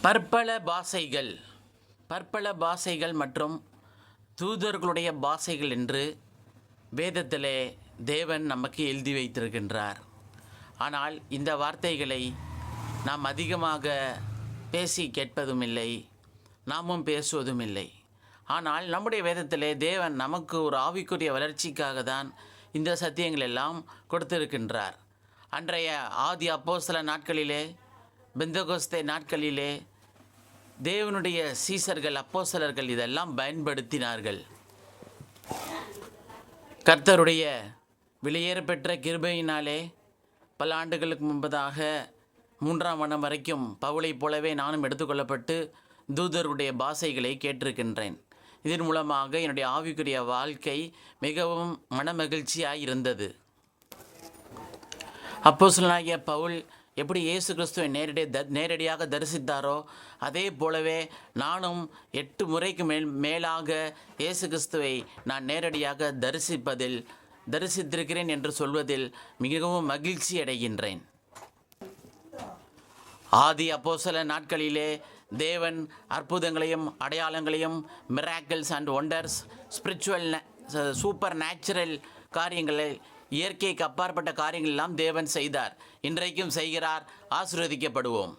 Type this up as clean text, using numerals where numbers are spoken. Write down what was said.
பற்பல பாஷைகள் பற்பல பாஷைகள் மற்றும் தூதர்களுடைய பாஷைகள் என்று வேதத்திலே தேவன் நமக்கு எழுதி வைத்திருக்கின்றார். ஆனால் இந்த வார்த்தைகளை நாம் அதிகமாக பேசி கேட்பதும் இல்லை, நாமும் பேசுவதும் இல்லை. ஆனால் நம்முடைய வேதத்திலே தேவன் நமக்கு ஒரு ஆவிக்குரிய வளர்ச்சிக்காக தான் இந்த சத்தியங்கள் எல்லாம் கொடுத்திருக்கின்றார். அன்றைய ஆதி அப்போஸ்தல நாட்களிலே, பெந்தகோஸ்தே நாட்களிலே தேவனுடைய சீசர்கள், அப்போஸ்தலர்கள் இதெல்லாம் பயன்படுத்தினார்கள். கர்த்தருடைய வெளியேறப்பெற்ற கிருபையினாலே பல ஆண்டுகளுக்கு முன்பதாக 3ஆம் வனம் வரைக்கும் பவுலைப் போலவே நானும் எடுத்துக்கொள்ளப்பட்டு தூதருடைய பாஷைகளை கேட்டிருக்கின்றேன். இதன் மூலமாக என்னுடைய ஆவிக்குரிய வாழ்க்கை மிகவும் மனமகிழ்ச்சியாக இருந்தது. அப்போஸ்தலனாகிய பவுல் எப்படி இயேசு கிறிஸ்துவை நேரடியாக தரிசித்தாரோ அதே போலவே நானும் 8 முறைக்கு மேலாக இயேசு கிறிஸ்துவை நான் நேரடியாக தரிசித்திருக்கிறேன் என்று சொல்வதில் மிகவும் மகிழ்ச்சி அடைகின்றேன். ஆதி அப்போஸ்தல நாட்களிலே தேவன் அற்புதங்களையும் அடையாளங்களையும், miracles and wonders, spiritual super natural காரியங்களை, இயற்கைக்கு அப்பாற்பட்ட காரியங்கள் எல்லாம் தேவன் செய்தார், இன்றைக்கும் செய்கிறார். ஆசீர்வதிக்கப்படுவோம்.